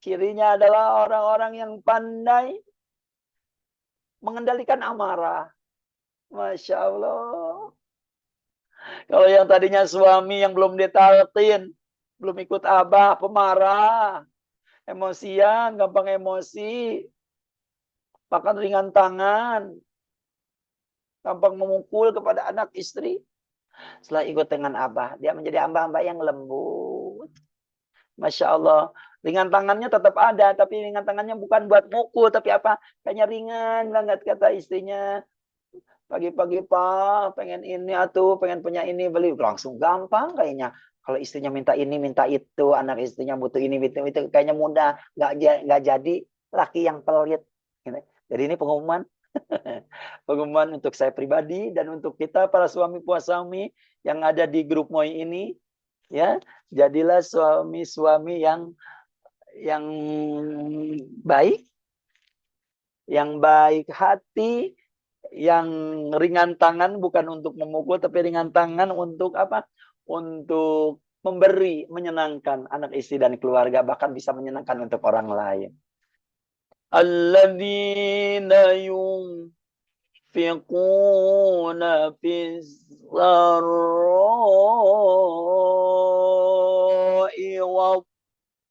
Cirinya adalah orang-orang yang pandai mengendalikan amarah. Masya Allah. Kalau yang tadinya suami yang belum ditalkin, belum ikut abah, pemarah, emosian, gampang emosi, bahkan ringan tangan, gampang memukul kepada anak istri. Setelah ikut dengan abah, dia menjadi hamba-hamba yang lembut. Masya Allah. Ringan tangannya tetap ada, tapi ringan tangannya bukan buat mukul, tapi apa? Kayaknya ringan banget kata istrinya. Pagi-pagi Pak, pengen ini atau pengen punya ini, beli langsung gampang kayaknya. Kalau istrinya minta ini, minta itu, anak istrinya butuh ini, butuh itu, kayaknya mudah. Nggak jadi laki yang pelit. Gitu. Jadi ini pengumuman, pengumuman untuk saya pribadi dan untuk kita para suami puasami yang ada di grup Moi ini, ya, jadilah suami-suami yang baik, yang baik hati, yang ringan tangan bukan untuk memukul tapi ringan tangan untuk apa? Untuk memberi, menyenangkan anak istri dan keluarga, bahkan bisa menyenangkan untuk orang lain. Alladzina yunfiquna fis sarra'i wad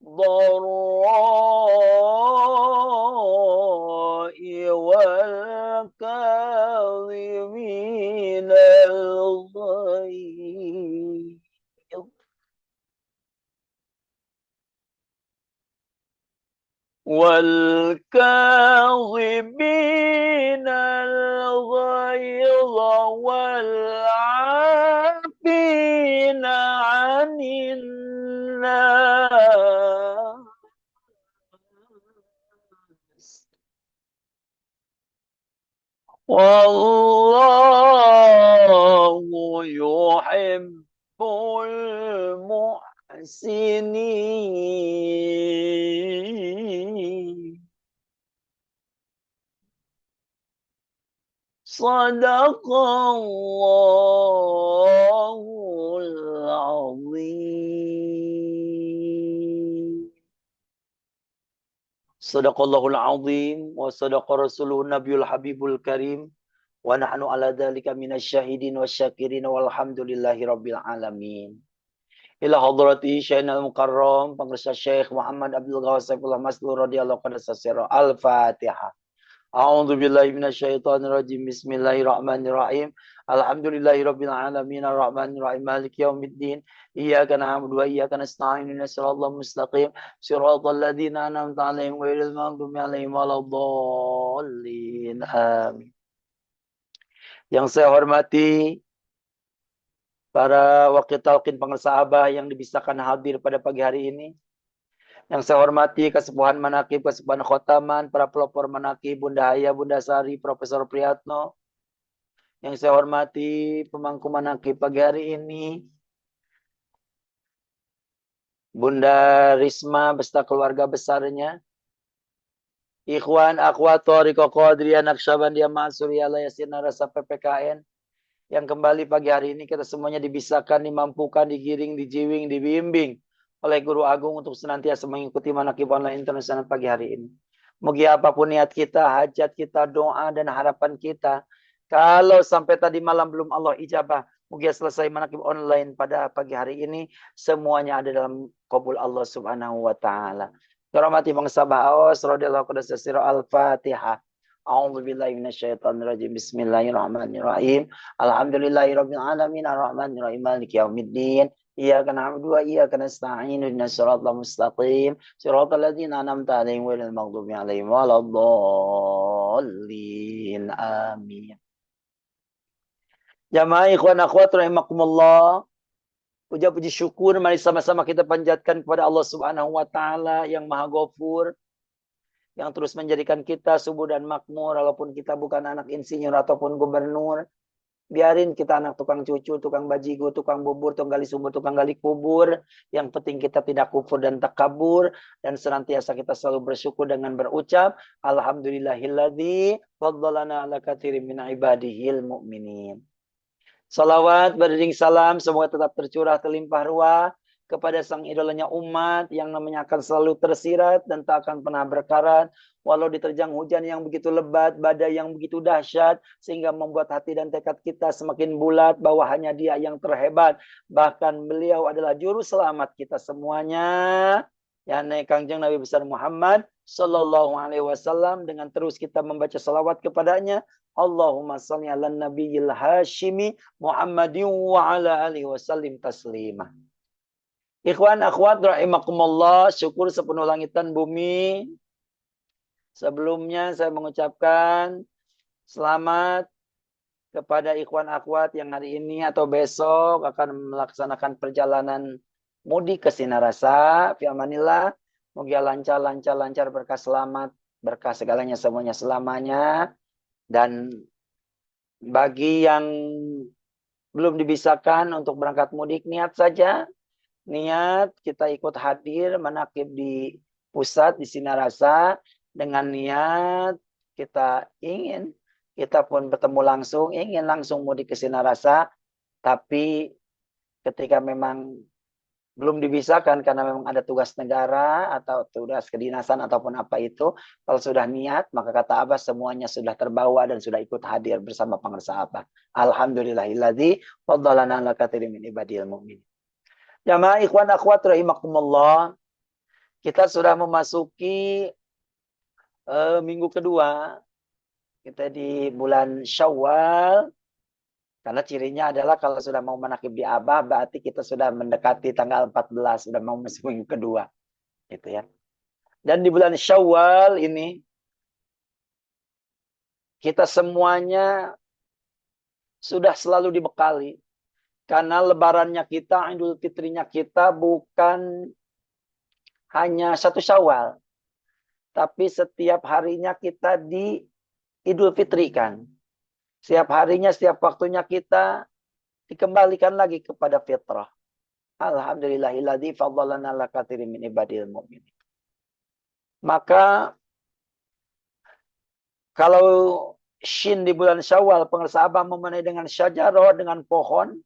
ضراء والكاظمين الغيظ والكاظمين الغيظ والعافين عن الناس والله يحب المحسنين. صدق الله العظيم. Sadaqallahul azim wa sadaqa rasuluhu nabiyul habibul karim wa nahnu ala dzalika minasyahidin wasyakirin walhamdulillahi rabbil alamin. Ila hadrati Syainal Mukarram Pengersah Syekh Muhammad Abdul Ghawwas Saifullah Maslur radhiyallahu anhu. Al-Fatihah. A'udzu billahi minasyaitonir rajim. Bismillahirrahmanirrahim. Alhamdulillahirabbil alamin arrahmanir rahim maliki yaumiddin. Iyyaka na'budu wa iyyaka nasta'in ihdinas siratal mustaqim siratal ladzina an'amta 'alaihim ghairil maghdubi 'alaihim waladdallin. Amin. Yang saya hormati para wakil talqin pengersah Abah yang dibisahkan hadir pada pagi hari ini. Yang saya hormati kesepuhan manakib, kesepuhan khotaman, para pelopor manakib, Bunda Haya, Bunda Sari, Profesor Priyatno. Yang saya hormati pemangku manakib pagi hari ini, Bunda Risma beserta keluarga besarnya. Ikhwan, akhwat, Thariqah Qadiriyah, Naqsyabandiyah, Ma'asuriyah, Yasin, Rasa PPKN. Yang kembali pagi hari ini kita semuanya dibisahkan, dimampukan, digiring, dijiwing, dibimbing oleh Guru Agung untuk senantiasa mengikuti manakib online internasional pagi hari ini. Moga apapun niat kita, hajat kita, doa dan harapan kita, kalau sampai tadi malam belum Allah ijabah, moga selesai manakib online pada pagi hari ini, semuanya ada dalam qabul Allah Subhanahu wa taala. Hormati bangsa Ba'os radhiyallahu anhu. Al-Fatihah. A'udzu billahi minasyaitonir rajim. Bismillahirrahmanirrahim. Alhamdulillahirabbil alamin arrahmanir rahim maliki yaumiddin. Iyyaka na'budu wa iyyaka nasta'in ihdinas siratal mustaqim siratal ladzina an'amta 'alaihim ghairil maghdubi 'alaihim waladdallin. Amin. Jamaah ikhwan akhwat rahimakumullah. Puja puji syukur mari sama-sama kita panjatkan kepada Allah Subhanahu wa taala yang Maha Ghafur, yang terus menjadikan kita subur dan makmur walaupun kita bukan anak insinyur ataupun gubernur. Biarin kita anak tukang cucu, tukang bajigo, tukang bubur, tukang gali sumur, tukang gali kubur. Yang penting kita tidak kufur dan takabur. Dan senantiasa kita selalu bersyukur dengan berucap Alhamdulillahilladzi faddalana ala katsirin min ibadihil mu'minin. Salawat beriring salam semoga tetap tercurah terlimpah ruah kepada sang idolanya umat yang namanya akan selalu tersirat dan tak akan pernah berkarat. Walau diterjang hujan yang begitu lebat, badai yang begitu dahsyat, sehingga membuat hati dan tekad kita semakin bulat bahwa hanya Dia yang terhebat. Bahkan beliau adalah juru selamat kita semuanya. Ya, Kangjeng Nabi besar Muhammad Sallallahu Alaihi Wasallam, dengan terus kita membaca salawat kepadanya. Allahumma salli ala nabiyil hashimi Muhammadin wa ala alihi wasallim taslima. Ikhwan akhwat rahimakumullah, syukur sepenuh langit dan bumi. Sebelumnya saya mengucapkan selamat kepada ikhwan akhwat yang hari ini atau besok akan melaksanakan perjalanan mudik ke Sinarasa. Fi amanillah, moga lancar, berkah selamat, berkah segalanya semuanya selamanya. Dan bagi yang belum dibisakan untuk berangkat mudik, niat saja. Niat kita ikut hadir menakib di pusat di Sinarasa, dengan niat kita pun bertemu langsung, ingin langsung mudik ke Sinarasa. Tapi ketika memang belum dibisakan karena memang ada tugas negara atau tugas kedinasan ataupun apa itu, kalau sudah niat maka kata Abah semuanya sudah terbawa dan sudah ikut hadir bersama pengersa Abah. Alhamdulillahilladzi faddalana ala katsirin min ibadil mu'minin. Jamaah ikhwan akhwat rahimakumullah, kita sudah memasuki minggu kedua. Kita di bulan Syawal. Karena cirinya adalah kalau sudah mau menakib di Abah, berarti kita sudah mendekati tanggal 14, sudah mau masuk minggu kedua. Gitu ya. Dan di bulan Syawal ini, kita semuanya sudah selalu dibekali. Karena lebarannya kita, Idul Fitrinya kita bukan hanya 1 Syawal. Tapi setiap harinya kita di Idul Fitri kan. Setiap harinya, setiap waktunya kita dikembalikan lagi kepada fitrah. Alhamdulillahilladzi faddalana ala katsirin min ibadil mu'minin. Maka kalau Shin di bulan Syawal, pengersa Abah memenai dengan syajarah, dengan pohon.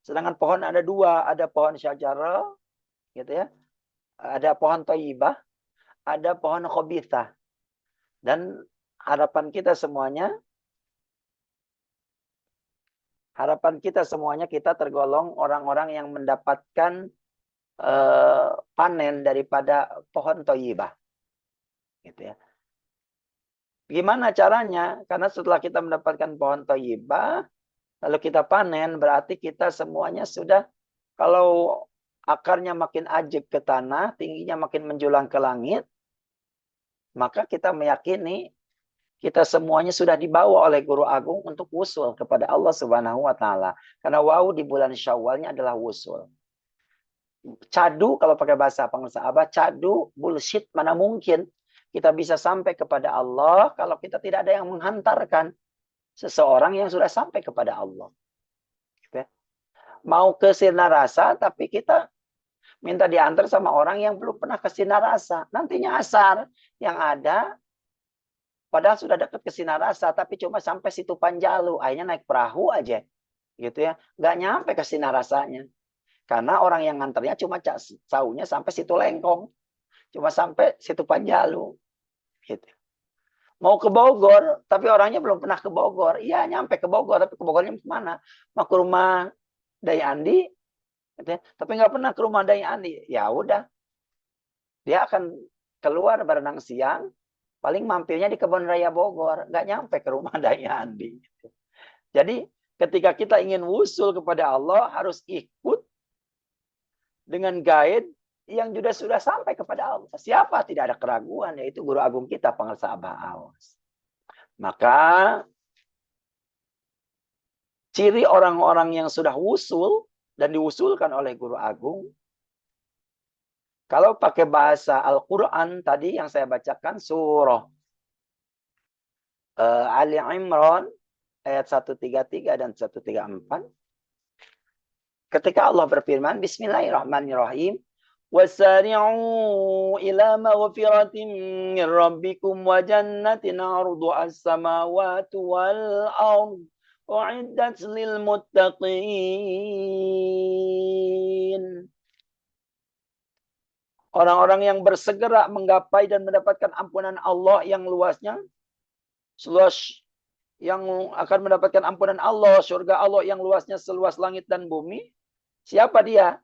Sedangkan pohon ada 2, ada pohon syajarah, gitu ya. Ada pohon thayyibah, ada pohon khabithah. Dan harapan kita semuanya kita tergolong orang-orang yang mendapatkan panen daripada pohon thayyibah. Gitu ya. Gimana caranya? Karena setelah kita mendapatkan pohon thayyibah, lalu kita panen, berarti kita semuanya sudah, kalau akarnya makin ajib ke tanah, tingginya makin menjulang ke langit, maka kita meyakini kita semuanya sudah dibawa oleh Guru Agung untuk wusul kepada Allah Subhanahu wa Ta'ala. Karena wow di bulan Syawalnya adalah wusul. Cadu, kalau pakai bahasa pengersa Abah, cadu, bullshit, mana mungkin kita bisa sampai kepada Allah kalau kita tidak ada yang menghantarkan seseorang yang sudah sampai kepada Allah. Gitu ya. Mau ke Sinarasa, tapi kita minta diantar sama orang yang belum pernah ke Sinarasa. Nantinya asar yang ada, padahal sudah dekat ke Sinarasa, tapi cuma sampai situ Panjalu. Akhirnya naik perahu aja. Gitu ya. Nggak nyampe ke Sinarasanya. Karena orang yang nganternya cuma saunya sampai situ Lengkong. Cuma sampai situ Panjalu. Gitu. Mau ke Bogor, tapi orangnya belum pernah ke Bogor. Iya, nyampe ke Bogor, tapi ke Bogornya kemana? Mau ke rumah Dai Andi, gitu ya. Tapi nggak pernah ke rumah Dai Andi. Ya udah. Dia akan keluar berenang siang, paling mampirnya di Kebun Raya Bogor. Nggak nyampe ke rumah Dai Andi. Jadi ketika kita ingin wusul kepada Allah, harus ikut dengan guide yang sudah sampai kepada Allah. Siapa? Tidak ada keraguan, yaitu Guru Agung kita, pengersa Abah Awas. Maka ciri orang-orang yang sudah wusul dan diwusulkan oleh Guru Agung, kalau pakai bahasa Al-Quran tadi yang saya bacakan, surah Ali Imran ayat 133 dan 134. Ketika Allah berfirman, Bismillahirrahmanirrahim, وَسَارِعُوا إِلَى مَغْفِرَةٍ مِّن رَّبِّكُمْ وَجَنَّةٍ عَرْضُهَا السَّمَاوَاتُ وَالْأَرْضُ أُعِدَّتْ لِلْمُتَّقِينَ. Orang-orang yang bersegera menggapai dan mendapatkan ampunan Allah yang luasnya seluas, yang akan mendapatkan ampunan Allah, surga Allah yang luasnya seluas langit dan bumi. Siapa dia?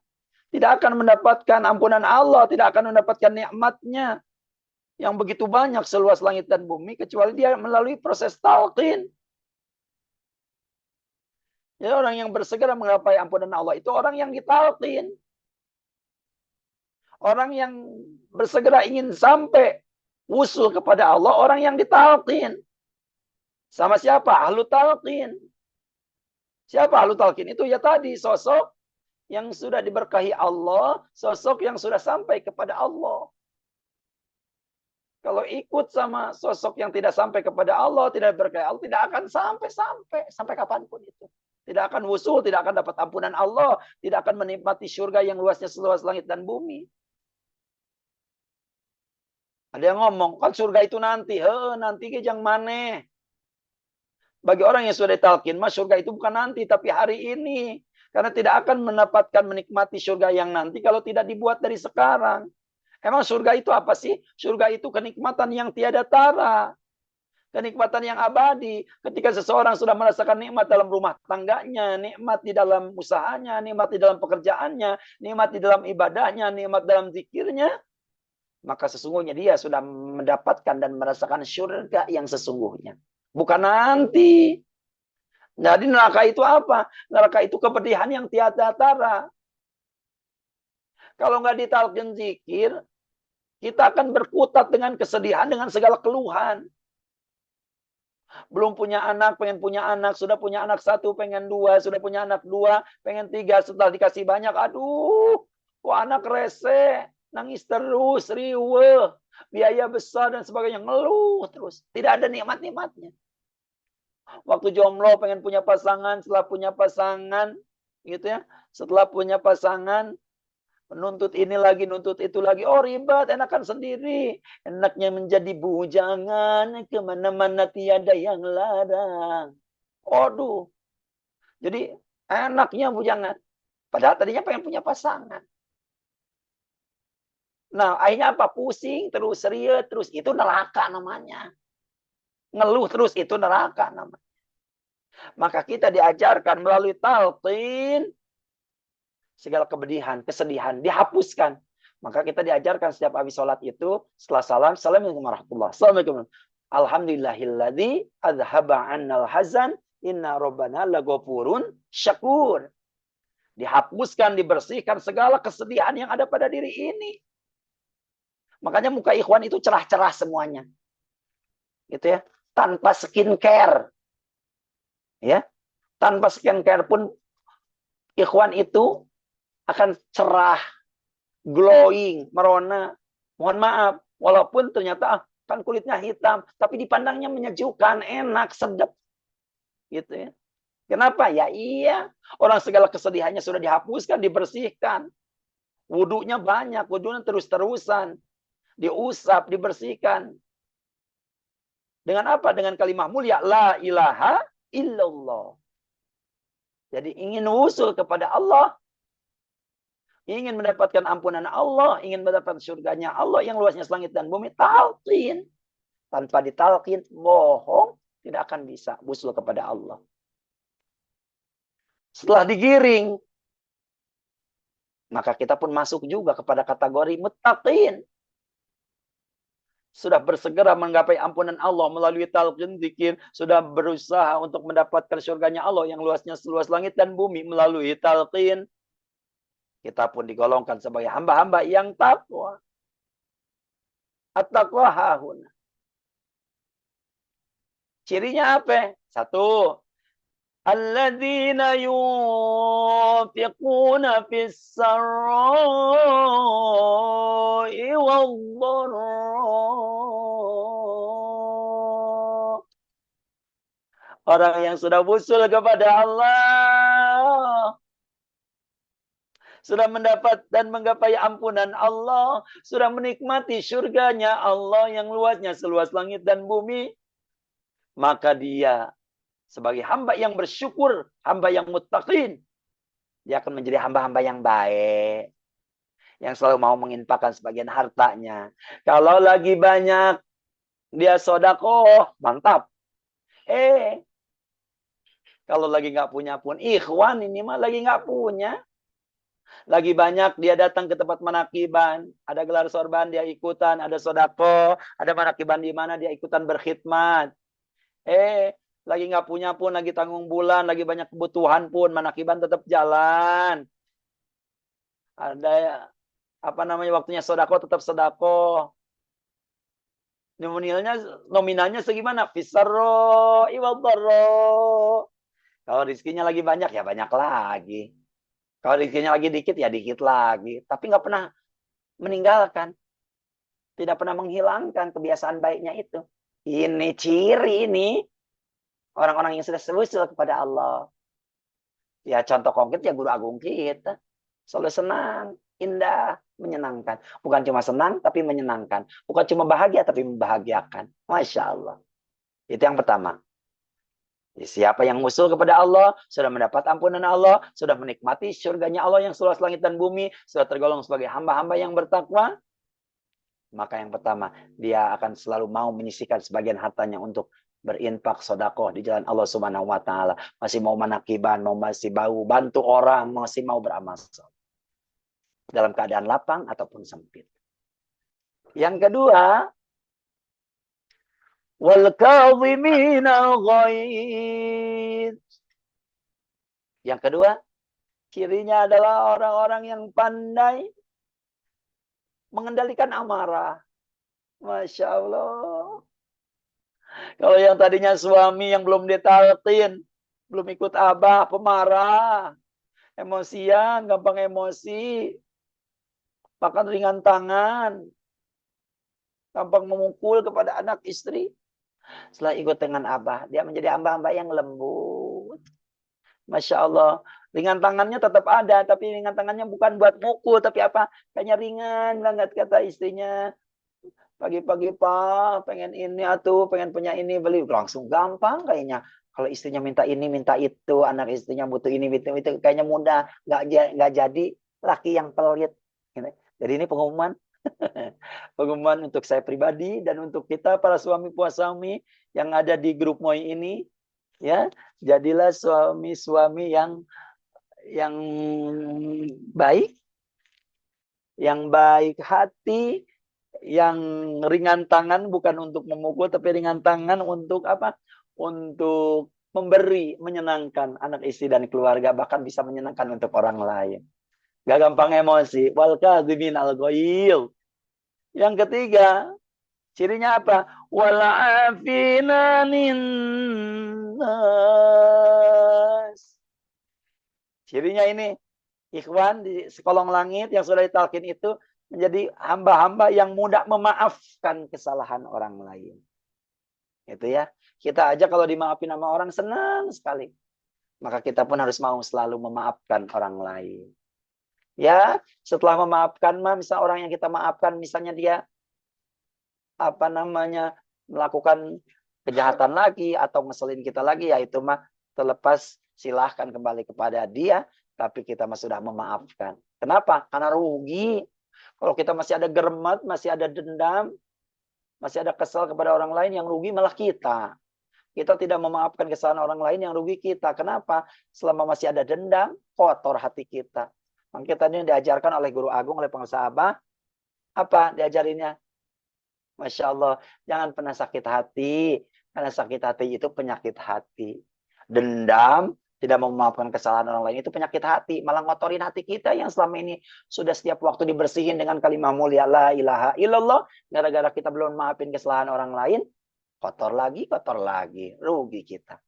Tidak akan mendapatkan ampunan Allah, tidak akan mendapatkan nikmatnya yang begitu banyak seluas langit dan bumi, kecuali dia melalui proses talqin. Jadi orang yang bersegera menggapai ampunan Allah itu orang yang ditalqin. Orang yang bersegera ingin sampai usul kepada Allah, orang yang ditalqin. Sama siapa? Ahlu talqin. Siapa ahlu talqin? Itu ya tadi, sosok yang sudah diberkahi Allah, sosok yang sudah sampai kepada Allah. Kalau ikut sama sosok yang tidak sampai kepada Allah, tidak berkahi Allah, tidak akan sampai kapanpun itu. Tidak akan wusul, tidak akan dapat ampunan Allah, tidak akan menikmati surga yang luasnya seluas langit dan bumi. Ada yang ngomong, kan surga itu nanti. Nanti ke yang mana? Bagi orang yang sudah ditalkin, mas surga itu bukan nanti, tapi hari ini. Karena tidak akan mendapatkan menikmati surga yang nanti kalau tidak dibuat dari sekarang. Emang surga itu apa sih? Surga itu kenikmatan yang tiada tara. Kenikmatan yang abadi. Ketika seseorang sudah merasakan nikmat dalam rumah tangganya, nikmat di dalam usahanya, nikmat di dalam pekerjaannya, nikmat di dalam ibadahnya, nikmat dalam zikirnya, maka sesungguhnya dia sudah mendapatkan dan merasakan surga yang sesungguhnya. Bukan nanti. Jadi neraka itu apa? Neraka itu kepedihan yang tiada tara. Kalau nggak ditalqin zikir, kita akan berkutat dengan kesedihan, dengan segala keluhan. Belum punya anak, pengen punya anak. Sudah punya anak satu, pengen dua. Sudah punya anak dua, pengen tiga. Setelah dikasih banyak, aduh, kok anak rese. Nangis terus, riweuh. Biaya besar dan sebagainya. Ngeluh terus. Tidak ada nikmat-nikmatnya. Waktu jomblo pengen punya pasangan. Setelah punya pasangan, gitu ya. Setelah punya pasangan, menuntut ini lagi, nuntut itu lagi. Oh ribet, enakan sendiri. Enaknya menjadi bujangan, kemana-mana tiada yang larang. Aduh, jadi enaknya bujangan. Padahal tadinya pengen punya pasangan. Nah, akhirnya apa? Pusing, terus serius, terus. Itu neraka namanya. Ngeluh terus, itu neraka namanya. Maka kita diajarkan melalui talqin, segala kepedihan, kesedihan dihapuskan. Maka kita diajarkan setiap habis sholat itu, setelah salam, assalamualaikum warahmatullahi wabarakatuh. Assalamualaikum. Alhamdulillahilladzi adhaba annal hazan, inna rabbana laghafurun syakur. Dihapuskan, dibersihkan segala kesedihan yang ada pada diri ini. Makanya muka ikhwan itu cerah-cerah semuanya. Gitu ya. Tanpa skincare. Ya. Tanpa skincare pun ikhwan itu akan cerah, glowing, merona. Mohon maaf, walaupun ternyata kan kulitnya hitam, tapi dipandangnya menyejukkan, enak, sedap. Gitu ya. Kenapa? Ya iya, orang segala kesedihannya sudah dihapuskan, dibersihkan. Wudunya banyak, wudunya terus-terusan. Diusap, dibersihkan. Dengan apa? Dengan kalimat mulia, la ilaha illallah. Jadi ingin usul kepada Allah, ingin mendapatkan ampunan Allah, ingin mendapatkan surganya Allah yang luasnya langit dan bumi, talqin. Tanpa ditalqin, bohong, tidak akan bisa usul kepada Allah. Setelah digiring, maka kita pun masuk juga kepada kategori muttaqin. Sudah bersegera menggapai ampunan Allah melalui talqin zikir, sudah berusaha untuk mendapatkan surganya Allah yang luasnya seluas langit dan bumi melalui talqin. Kita pun digolongkan sebagai hamba-hamba yang takwa. At-taqwa hahuna. Cirinya apa? Satu, alladzina yunfiquna fis sarra'i wad-dharra. Orang yang sudah usul kepada Allah, sudah mendapat dan menggapai ampunan Allah, sudah menikmati surganya Allah yang luasnya seluas langit dan bumi, maka dia sebagai hamba yang bersyukur, hamba yang muttaqin, dia akan menjadi hamba-hamba yang baik, yang selalu mau menginfakkan sebagian hartanya. Kalau lagi banyak dia sodakoh, mantap. Kalau lagi nggak punya pun, ikhwan ini mah lagi nggak punya. Lagi banyak dia datang ke tempat manakiban. Ada gelar sorban, dia ikutan. Ada sodako. Ada manakiban di mana dia ikutan berkhidmat. Lagi nggak punya pun, lagi tanggung bulan, lagi banyak kebutuhan pun, manakiban tetap jalan. Ada apa namanya waktunya sodako tetap sodako. Nominalnya segimana? Fisarro iwadharro. Kalau rizkinya lagi banyak ya banyak lagi. Kalau rizkinya lagi dikit ya dikit lagi. Tapi nggak pernah meninggalkan. Tidak pernah menghilangkan kebiasaan baiknya itu. Ini ciri ini. Orang-orang yang sudah sewusul kepada Allah. Ya contoh konkret ya guru agung kita. Selalu senang, indah, menyenangkan. Bukan cuma senang tapi menyenangkan. Bukan cuma bahagia tapi membahagiakan. Masya Allah. Itu yang pertama. Siapa yang musul kepada Allah, sudah mendapat ampunan Allah, sudah menikmati surganya Allah yang seluas langit dan bumi, sudah tergolong sebagai hamba-hamba yang bertakwa, maka yang pertama, dia akan selalu mau menyisihkan sebagian hartanya untuk berinfak sodakoh di jalan Allah Subhanahu wa Ta'ala. Masih mau manakiban, masih mau bantu orang, masih mau beramal dalam keadaan lapang ataupun sempit. Yang kedua, wal kadhiminal ghaidh. Yang kedua, cirinya adalah orang-orang yang pandai mengendalikan amarah. Masya Allah. Kalau yang tadinya suami yang belum ditalkin, belum ikut abah, pemarah, emosian, gampang emosi, bahkan ringan tangan, gampang memukul kepada anak istri. Setelah ikut dengan abah, dia menjadi hamba-hamba yang lembut. Masya Allah. Ringan tangannya tetap ada, tapi ringan tangannya bukan buat mukul, tapi apa? Kayaknya ringan banget kata istrinya. Pagi-pagi Pak, pengen ini atau pengen punya ini, beli langsung gampang kayaknya. Kalau istrinya minta ini, minta itu, anak istrinya butuh ini, butuh itu, kayaknya mudah. Nggak jadi laki yang pelit. Jadi ini pengumuman, pengumuman untuk saya pribadi dan untuk kita para suami puasami yang ada di grup Moi ini, ya, jadilah suami-suami yang baik hati, yang ringan tangan bukan untuk memukul tapi ringan tangan untuk apa? Untuk memberi, menyenangkan anak istri dan keluarga, bahkan bisa menyenangkan untuk orang lain. Gak gampang emosi. Wal kadhimin al ghaidh. Yang ketiga, cirinya apa? Wal afina nas. Cirinya ini, ikhwan di sekolong langit yang sudah ditalkin itu menjadi hamba-hamba yang mudah memaafkan kesalahan orang lain. Itu ya. Kita aja kalau dimaafin sama orang senang sekali. Maka kita pun harus mau selalu memaafkan orang lain. Ya, setelah memaafkan misal orang yang kita maafkan misalnya dia apa namanya melakukan kejahatan lagi atau ngeselin kita lagi, ya itu terlepas, silahkan kembali kepada dia, tapi kita sudah memaafkan. Kenapa? Karena rugi. Kalau kita masih ada geremet, masih ada dendam, masih ada kesal kepada orang lain, yang rugi malah kita. Kita tidak memaafkan kesalahan orang lain, yang rugi kita. Kenapa? Selama masih ada dendam, kotor hati kita. Maka kita ini diajarkan oleh guru agung, oleh pengusaha apa diajarinnya? Masya Allah, jangan pernah sakit hati. Karena sakit hati itu penyakit hati. Dendam, tidak mau memaafkan kesalahan orang lain, itu penyakit hati. Malah ngotorin hati kita yang selama ini sudah setiap waktu dibersihin dengan kalimat mulia la ilaha illallah. Gara-gara kita belum maafin kesalahan orang lain, kotor lagi, rugi kita.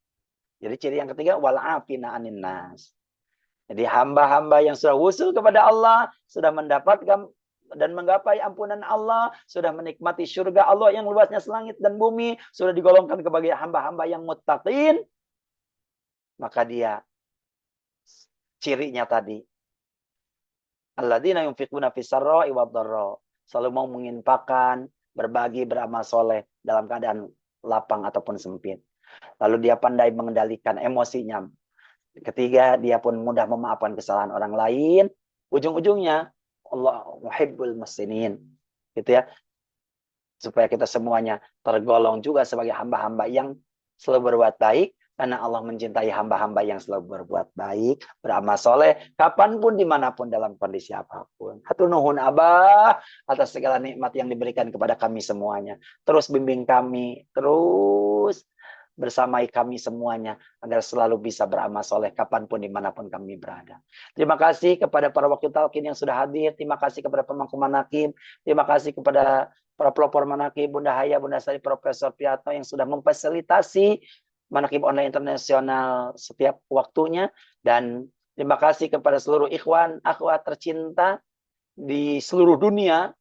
Jadi ciri yang ketiga, wal'afina anin nas. Jadi hamba-hamba yang sudah wusul kepada Allah, sudah mendapatkan dan menggapai ampunan Allah, sudah menikmati surga Allah yang luasnya selangit dan bumi, sudah digolongkan sebagai hamba-hamba yang muttaqin, maka dia cirinya tadi, alladzina yunfiquna fis sarra'i wad dharra, selalu mau menginfakkan, berbagi, beramal soleh dalam keadaan lapang ataupun sempit. Lalu dia pandai mengendalikan emosinya. Ketiga, dia pun mudah memaafkan kesalahan orang lain. Ujung-ujungnya Allah muhibbul muslimin. Gitu ya. Supaya kita semuanya tergolong juga sebagai hamba-hamba yang selalu berbuat baik, karena Allah mencintai hamba-hamba yang selalu berbuat baik, beramal soleh, kapanpun, dimanapun, dalam kondisi apapun. Hatur nuhun Abah atas segala nikmat yang diberikan kepada kami semuanya. Terus bimbing kami, terus bersamai kami semuanya, agar selalu bisa beramal soleh kapanpun, dimanapun kami berada. Terima kasih kepada para wakil talqin yang sudah hadir. Terima kasih kepada pemangku manakim. Terima kasih kepada para pelopor manaqib, Bunda Haya, Bunda Sari, Profesor Piatno yang sudah memfasilitasi manaqib online internasional setiap waktunya. Dan terima kasih kepada seluruh ikhwan, akhwat tercinta di seluruh dunia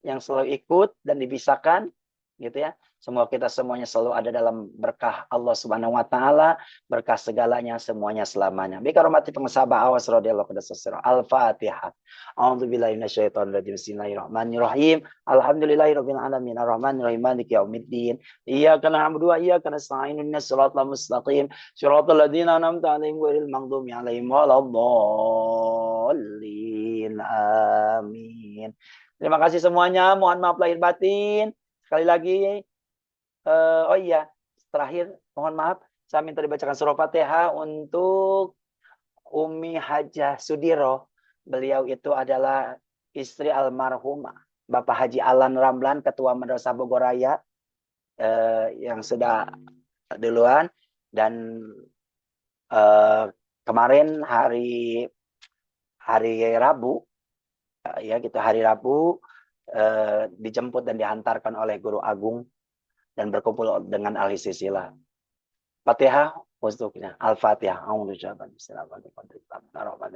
yang selalu ikut dan dibisahkan, gitu ya. Semoga kita semuanya selalu ada dalam berkah Allah Subhanahu wa taala, berkah segalanya, semuanya selamanya. Bi karomati pengesabah awas radhiyallahu anhu. Al-Fatihah. A'udzubillahi minasyaitonir rajim. Bismillahirrahmanirrahim. Alhamdulillahirabbil alamin arrahmanirrahim maliki yaumiddin. Iyyaka na'budu wa iyyaka nasta'in ihdinas siratal mustaqim. Shiratal ladzina an'amta 'alaihim ghairil maghdubi 'alaihim waladdallin. Amin. Terima kasih semuanya. Mohon maaf lahir batin. Sekali lagi, oh iya, terakhir mohon maaf, saya minta dibacakan surah Fatihah untuk Umi Hajah Sudiro. Beliau itu adalah istri almarhum Bapak Haji Alan Ramlan, Ketua Madrasah Bogoraya, yang sudah duluan. Dan kemarin hari Rabu, ya gitu, hari Rabu dijemput dan dihantarkan oleh Guru Agung dan berkumpul dengan ahli silsilah. Fatihah untuknya. Al-Fatihah.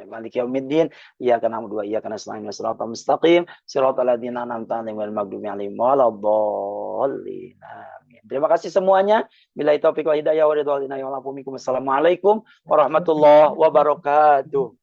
Maliki yaumiddin. Iyyaka na'budu wa iyyaka nasta'in shiratal mustaqim shiratal ladzina an'amta 'alaihim ghairil maghdubi 'alaihim waladdallin. Amin. Terima kasih semuanya. Billahi taufiq wal hidayah wa ridwan. Assalamualaikum warahmatullahi wabarakatuh.